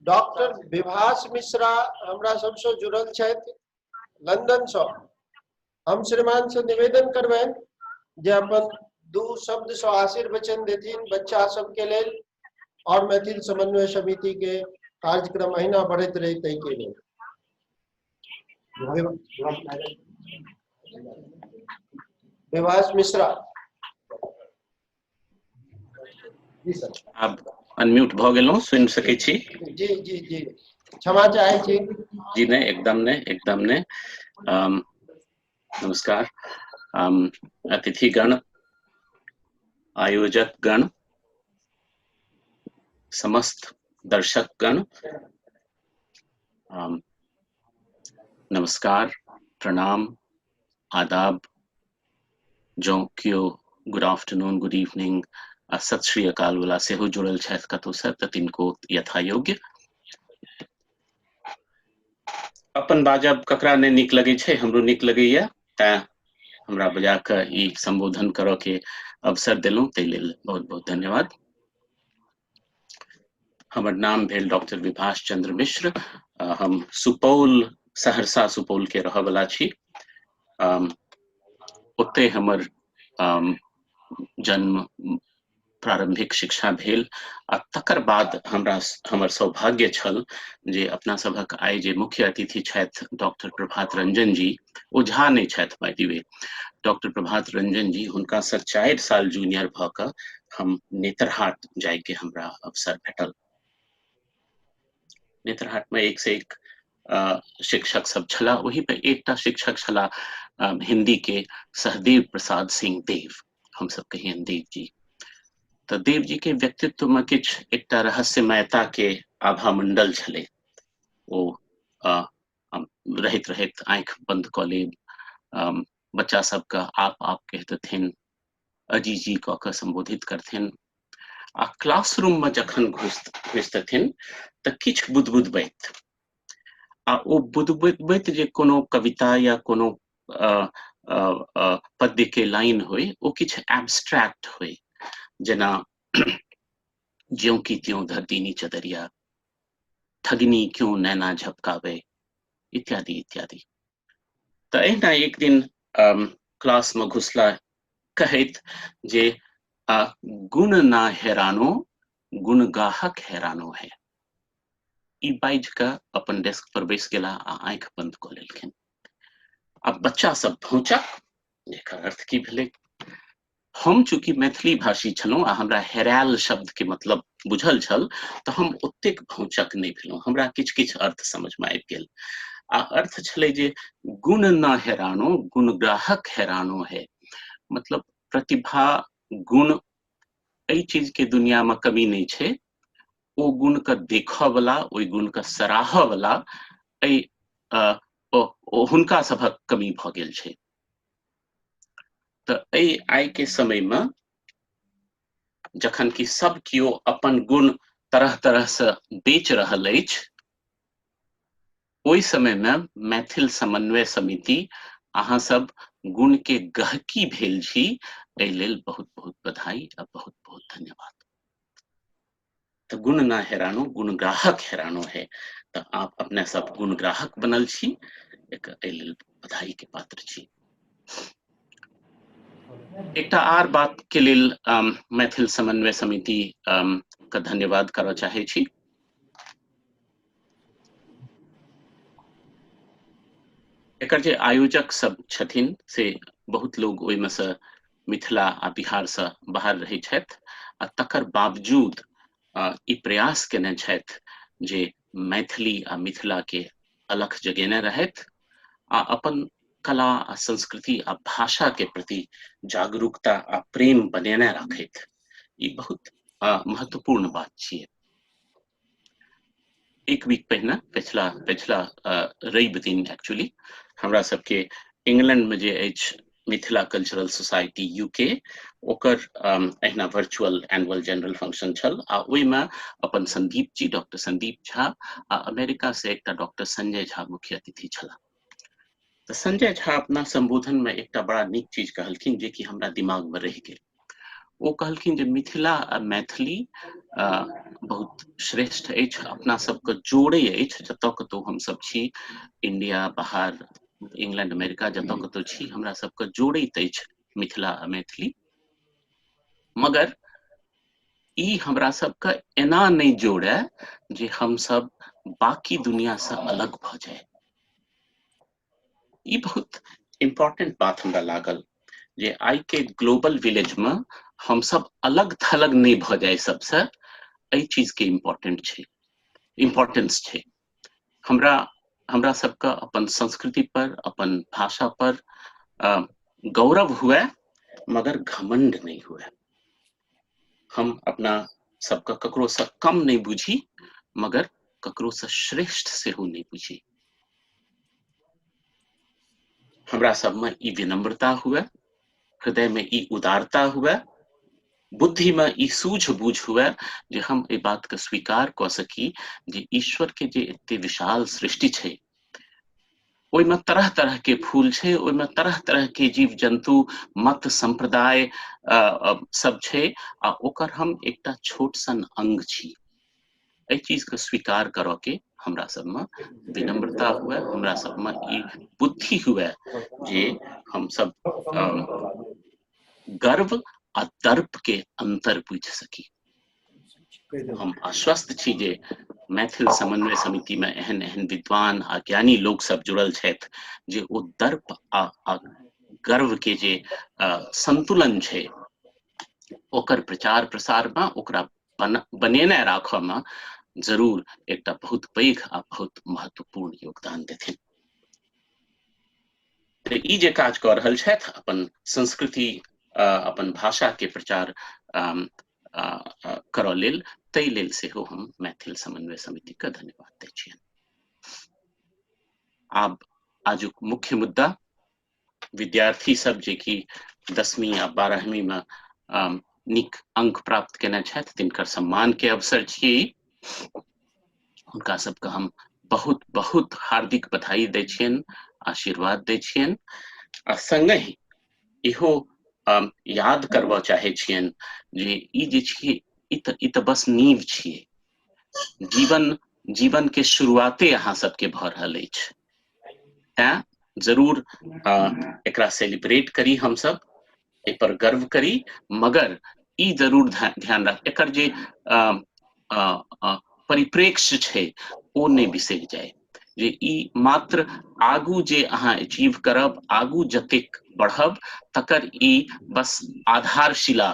Doctor Vibhas Mishra हमरा सबसे जुड़ल छथि लंदन से। हम श्रीमान से निवेदन करबैन जे अपन दू शब्द से आशीर्वचन देथिन बच्चा सबके लेल और मैथिल समन्वय समिति के कार्यक्रम अहिना बढ़ैत रहे तै के लेल। विभास मिश्रा जी सर। आप अनम्यूट भ गेलौ, सुनि सकै छी? जी जी जी क्षमा चाहे छी। जी नहीं, एकदम नहीं। नमस्कार अतिथिगण, आयोजक गण, समस्त दर्शक गण, नमस्कार, प्रणाम, आदाब, जो कियो गुड आफ्टरनून, गुड इवनिंग, सत श्री अकाल वाला सेहो जुड़ल छथि कतौ से त तिनको यथा योग्य। अपन बाजब ककरा नहीं नीक लगे छै, हमरो नीक लगैया, तें हमरा बजा के ई संबोधन करऽ के अवसर देलहुं, ताहि लेल बहुत बहुत धन्यवाद। हमर नाम भेल डॉक्टर विभास चंद्र मिश्र। हम सुपौल, सहरसा सुपौल के रहऽ वाला छी। ओते हमर जन्म, प्रारंभिक शिक्षा भेल आ तकर बाद हमर सौभाग्य छल जे अपना सभक आइ जे मुख्य अतिथि छथि डॉक्टर प्रभात रंजन जी, ओ झा नहीं छथि by the way, doctor Prabhat Ranjan जी, हुनका से 4 साल जूनियर भ क हम नेतरहाट जाय के हमरा अवसर भेटल। नेतरहाट में एक से एक शिक्षक सब छला, वही पे एकटा शिक्षक छला हिंदी के सहदेव प्रसाद सिंह देव, हम सब कहियन देव जी। तो देव जी के व्यक्तित्व में किछ एकटा रहस्यमयता के आभा मंडल छले। ओ रहैत रहैत आंख बंद क लेब, बच्चा सबके आप कहतथिन, अजी जी क के संबोधित करथिन, आ क्लासरूम में जखन घुसतथिन त किछ बुदबुदबैत, आ ओ बुदबुदबैत जे कोनो कविता या कोनो पद्य के लाइन होय, ओ किछ एब्स्ट्रैक्ट होय, जेना ज्यों की त्यों धरती नीचे दरिया, ठगनी क्यों नैना झपकावे, इत्यादि इत्यादि। त एहिना एक दिन क्लास में घुसला कहैत जे गुण ना हैरानो, गुण गाहक हैरानो है। ई बाइज के अपन डेस्क पर बैस गेला आ आंख बंद क लेलखिन। अब बच्चा सब भौंचक, एकर अर्थ की भेलै? हम चूंकि मैथिली भाषी छलहुँ आ हमरा हेरायल शब्द के मतलब बुझल छल, तऽ हम ओतेक भौंचक नहीं भेलहुँ, हमरा किछ किछ अर्थ समझ में आबि गेल। आ अर्थ छलै जे गुण न हैरानो, गुण ग्राहक हैरानो है, मतलब प्रतिभा, गुण, एहि चीज के दुनिया में कमी नहीं छै, ओ गुण के देखऽ वाला, ओहि गुण के सराहऽ वाला हुनका सभक कमी भ गेल छै। तऽ एहि आइ के समय में जखन कि सब कियो अपन गुण तरह तरह से बेच रहल अछि, ओहि समय में मैथिल समन्वय समिति अहाँ सब गुण के गहकी भेल छी, एहि लेल बहुत बहुत बधाई आ बहुत बहुत धन्यवाद। तो गुण ना हैरानो, गुण ग्राहक हैरानो है, तो आप अपने सब गुण ग्राहक बनल छी, एहि लेल बधाई के पात्र छी। एकटा आर बात के लेल मैथिल समन्वय समिति का धन्यवाद करऽ चाहे छी। एकर जे आयोजक सब छथिन से बहुत लोग ओहि में से मिथिला आ बिहार से बाहर रहै छथि, आ तकर बावजूद ई प्रयास केने छथि जे मैथिली आ मिथिला के अलख जगेने रहथि आ अपन कला आ संस्कृति आ भाषा के प्रति जागरूकता आ प्रेम बनेने राखथि। ई बहुत महत्वपूर्ण बात छियै। एक वीक पहिने, पिछला रवि दिन एक्चुअली, हमरा सबके इंग्लैंड में जे अछि मिथिला कल्चरल सोसाइटी यूके, ओकर अहिना वर्चुअल एनुअल जनरल फंक्शन छल, आ ओहि में अपन संदीप जी, डॉक्टर संदीप झा, आ अमेरिका से एकटा डॉक्टर संजय झा मुख्य अतिथि छला। तो संजय झा अपना संबोधन में एकटा बड़ा नीक चीज कहलखिन जे कि हमरा दिमाग में रहि गेल। ओ कहलखिन जे मिथिला आ मैथिली बहुत श्रेष्ठ अछि, अपना सबके जोड़ै अछि, जतऽ कतौ हमसब छी, इंडिया बाहर इंग्लैंड अमेरिका जतऽ कतौ छी, हमरा सबके जोड़ैत अछि मिथिला आ मैथिली। मगर ई हमरा सबके एना नहि जोड़े जे हमसब बाकी दुनिया से अलग भऽ जाए। ई बहुत इम्पोर्टेंट बात हमरा लागल जे आइ के ग्लोबल विलेज में हम सब अलग थलग नहीं भ जाए सबसे, एहि चीज के इम्पोर्टेंस छै। हमरा सबके अपन संस्कृति पर, अपन भाषा पर गौरव हुए, मगर घमंड नहीं हुए। हम अपना सबके ककरो से कम नहीं बुझी, मगर ककरो से श्रेष्ठ सेहो नहीं बुझी। हमरा सब में ई विनम्रता हुए, हृदय में ई उदारता हुए, बुद्धि में ई सूझबूझ हुए जे हम ए बात के स्वीकार क सकी जे ईश्वर के जे एते विशाल सृष्टि छै, ओइ में तरह तरह के फूल छै, ओइ में तरह तरह के जीव जंतु, मत संप्रदाय सब छै, आ ओकर हम एकटा छोट सन अंग छी। एहि चीज के स्वीकार करऽ के हमरा सब में विनम्रता हुए, हमरा सब में ई बुद्धि हुए जे हम सब गर्व आ दर्प के अंतर बुझ सकी। हम आश्वस्त छी जे मैथिल समन्वय समिति में एहन एहन विद्वान आ ज्ञानी लोग सब जुड़ल छथि जे ओ दर्प आ गर्व के जे संतुलन छै, ओकर प्रचार प्रसार में, ओकरा बनेने राखऽ में जरूर एकटा बहुत पैघ आ बहुत महत्वपूर्ण योगदान देथिन। तऽ ई जे काज कऽ रहल छथि अपन संस्कृति, अपन भाषा के प्रचार करऽ लेल, ताहि लेल सेहो हम मैथिल समन्वय समिति के धन्यवाद दै छियनि। आब आजुक मुख्य मुद्दा, विद्यार्थी सब जे कि 10वीं आ 12वीं में नीक अंक प्राप्त केने छथि, तिनकर सम्मान के अवसर छी। हुनका सबके हम बहुत बहुत हार्दिक बधाई दै छियनि, आशीर्वाद दै छियनि, आ संगहि इहो याद करबऽ चाहे छियनि जे ई जे छियै, ई तऽ बस नींव छियै। जीवन के शुरुआते अहाँ सबके भऽ रहल अछि, तें जरूर एकरा सेलिब्रेट करी, हम सब एहि पर गर्व करी, मगर ई जरूर ध्यान राख, एकर जे परिप्रेक्ष्य छै ओ नहीं बिसरि जाए, जे ई मात्र आगू जे अहाँ अचीव करब, आगू जतेक बढ़ब, तकर ई बस आधारशिला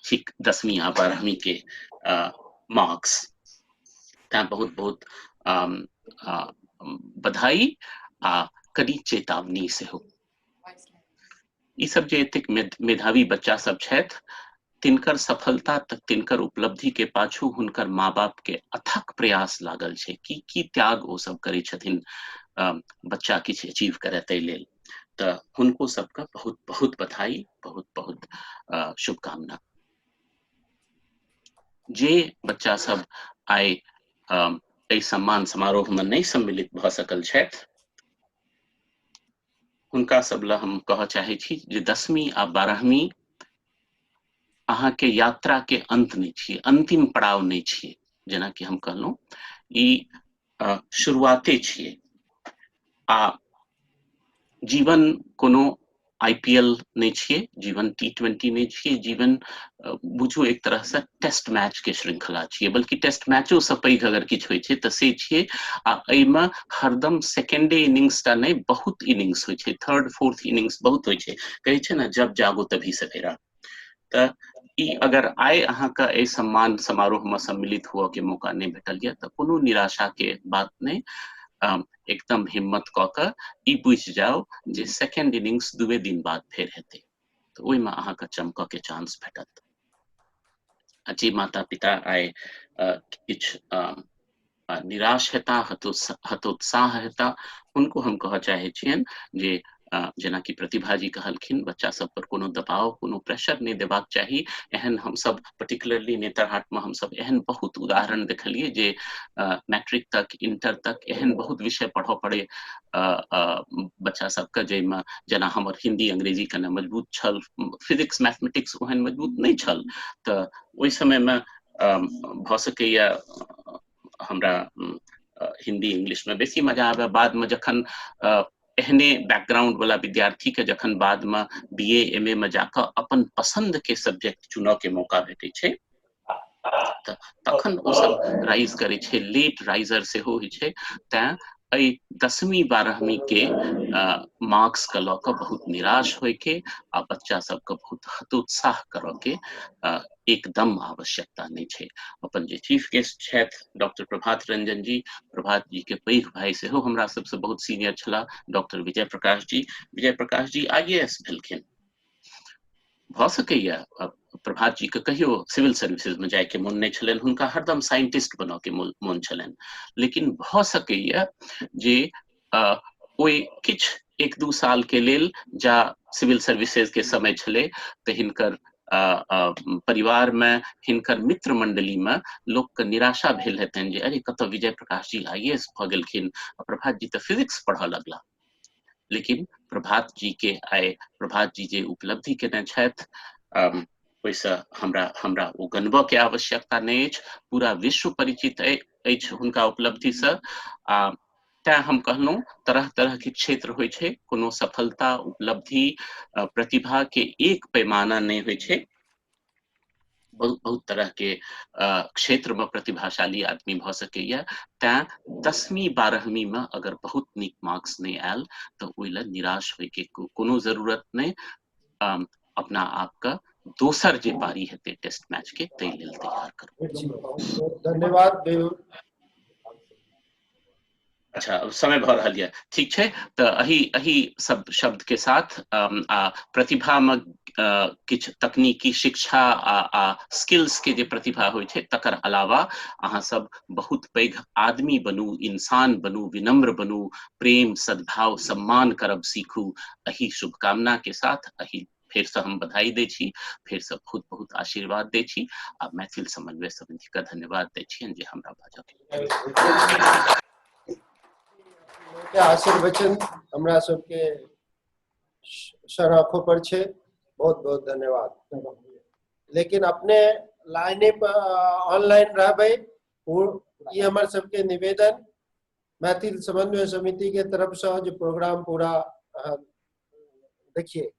थिक 10वीं आ 12वीं के मार्क्स। तें बहुत बहुत बधाई आ कड़ी चेतावनी सेहो। ई सब जे एतेक मेधावी बच्चा सब छथि, तिनकर सफलता तक, तिनकर उपलब्धि के पाछू हुनकर माँ बाप के अथक प्रयास लागल छै, की त्याग ओ सब करै छथिन बच्चा किछु अचीव करे ताहि लेल। तऽ हुनको सबके बहुत बहुत बधाई, बहुत बहुत शुभकामना। जे बच्चा सब आइ एहि सम्मान समारोह में नहीं सम्मिलित भऽ सकल छथि, हुनका सब लए हम कहऽ चाहे छी जे 10वीं आ 12वीं अहाँ के यात्रा के अंत नहीं छियै, अंतिम पड़ाव नहीं छियै। जेना कि हम कहलहुं, ई शुरुआते छियै। आ जीवन कोनो IPL नहीं छियै, जीवन T20 नहीं छियै, जीवन बुझू एक तरह से टेस्ट मैच के श्रृंखला छियै, बल्कि टेस्ट मैचो से पैघ अगर किछु होइ छै तऽ से छियै। आ एहिमे हरदम सेकेंडे इनिंग्स टा नहीं, बहुत इनिंग्स होइ छै, थर्ड फोर्थ इनिंग्स बहुत होइ छै। कहै छै ना, जब जागो तभी सवेरा। तऽ ई अगर आइ अहाँके एहि सम्मान समारोह में सम्मिलित हुआ के मौका नहीं भेटल यऽ, तऽ कोनो निराशा के बात नहीं, एकदम हिम्मत कऽ कऽ ई बुझि जाउ जे सेकेंड इनिंग्स 2 दिन बाद फेर हेतै, तऽ ओहिमे अहाँके चमकऽ के चांस भेटत। जे माता पिता आइ किछु निराश हेता, हतोत्साह हेता, उनको हम कहऽ चाहे छियनि जे जेना कि प्रतिभा जी कहलखिन, बच्चा सब पर कोनो दबाव, कोनो प्रेशर नहीं देबाक चाही। एहन हम सब पर्टिकुलरली नेतरहाट में हम सब एहन बहुत उदाहरण देखलिए जे मैट्रिक तक, इंटर तक एहन बहुत विषय पढ़ऽ पड़े बच्चा सबके, जाहिमे जेना हमर हिंदी अंग्रेजी कने मजबूत छल, फिजिक्स मैथमेटिक्स ओहन मजबूत नहीं छल, तऽ ओहि समयमे भऽ सकैया हमरा हिंदी इंग्लिश में बेसी मजा आवे। बाद में जखन एहने बैकग्राउंड वाला विद्यार्थी के जखन बाद में बीए एमए में जाकर अपन पसंद के सब्जेक्ट चुनऽ के मौका भेटै छै, तखन ओ सब राइज करे छै, लेट राइजर सेहो होइ छै। तें एहि 10वीं 12वीं के मार्क्स के लऽ कऽ बहुत निराश होय के आ बच्चा सबके बहुत हतोत्साह करऽ के एकदम आवश्यकता नहीं छै। अपन जे चीफ गेस्ट छथि डॉक्टर प्रभात रंजन जी, प्रभात जी के पैघ भाई सेहो हमरा सबसे बहुत सीनियर छला, डॉक्टर विजय प्रकाश जी। विजय प्रकाश जी IAS भेलखिन। भऽ सकैया प्रभात जी के कहियो सिविल सर्विसेज में जाय के मोन नहीं छलनि, हुनका हरदम साइंटिस्ट बनऽ के मोन छलनि, लेकिन भऽ सकैया जे ओइ किछ 1-2 साल के लेल जा सिविल सर्विसेज के समय छलै तऽ हिनकर परिवार में, हिनकर मित्र मंडली में लोक के निराशा भेल हेतनि जे अरे कतऽ विजय प्रकाश जी IAS भऽ गेलखिन, प्रभात जी तऽ फिजिक्स पढ़ऽ लगला। लेकिन प्रभात जी के आइ प्रभात जी जे उपलब्धि केने छथि, ओहिसँ हमरा ओ गनबऽ के आवश्यकता नहीं अछि, पूरा विश्व परिचित अछि हुनका उपलब्धिसँ। तें हम कहलहुँ तरह तरह के क्षेत्र होइ छै, कोनो सफलता, उपलब्धि, प्रतिभा के एक पैमाना नहीं होइ छै। बहुत बहुत तरह के क्षेत्र में प्रतिभाशाली आदमी भऽ सकैया। तें 10वीं 12वीं में अगर बहुत नीक मार्क्स नहीं आयल तऽ ओहि लेल निराश होय के कोनो जरूरत नहीं। अपना आप का दोसर जे पारी हेतै टेस्ट मैच के तै लेल तैयार करू। धन्यवाद बेहुर। अच्छा, समय भऽ रहल यऽ, ठीक छै। तऽ अही सब शब्द के साथ प्रतिभा में किछ तकनीकी शिक्षा आ स्किल्स के जे प्रतिभा होइ छै, तकर अलावा अहाँ सब बहुत पैघ आदमी बनू, इंसान बनू, विनम्र बनू, प्रेम, सद्भाव, सम्मान करब सीखू। अही शुभकामना के साथ फेर से हम बधाई दै छी, फेर से बहुत बहुत आशीर्वाद दै छी आ मैथिल समन्वय समिति के धन्यवाद दै छियनि जे हमरा बाजऽ के आशीर्वचन हमरा सबके सराखों पर छे। बहुत बहुत धन्यवाद। लेकिन अपने लाइने पर ऑनलाइन रहबै, ये हमर सबके निवेदन मैथिल समन्वय समिति के तरफ से जो प्रोग्राम पूरा देखिए।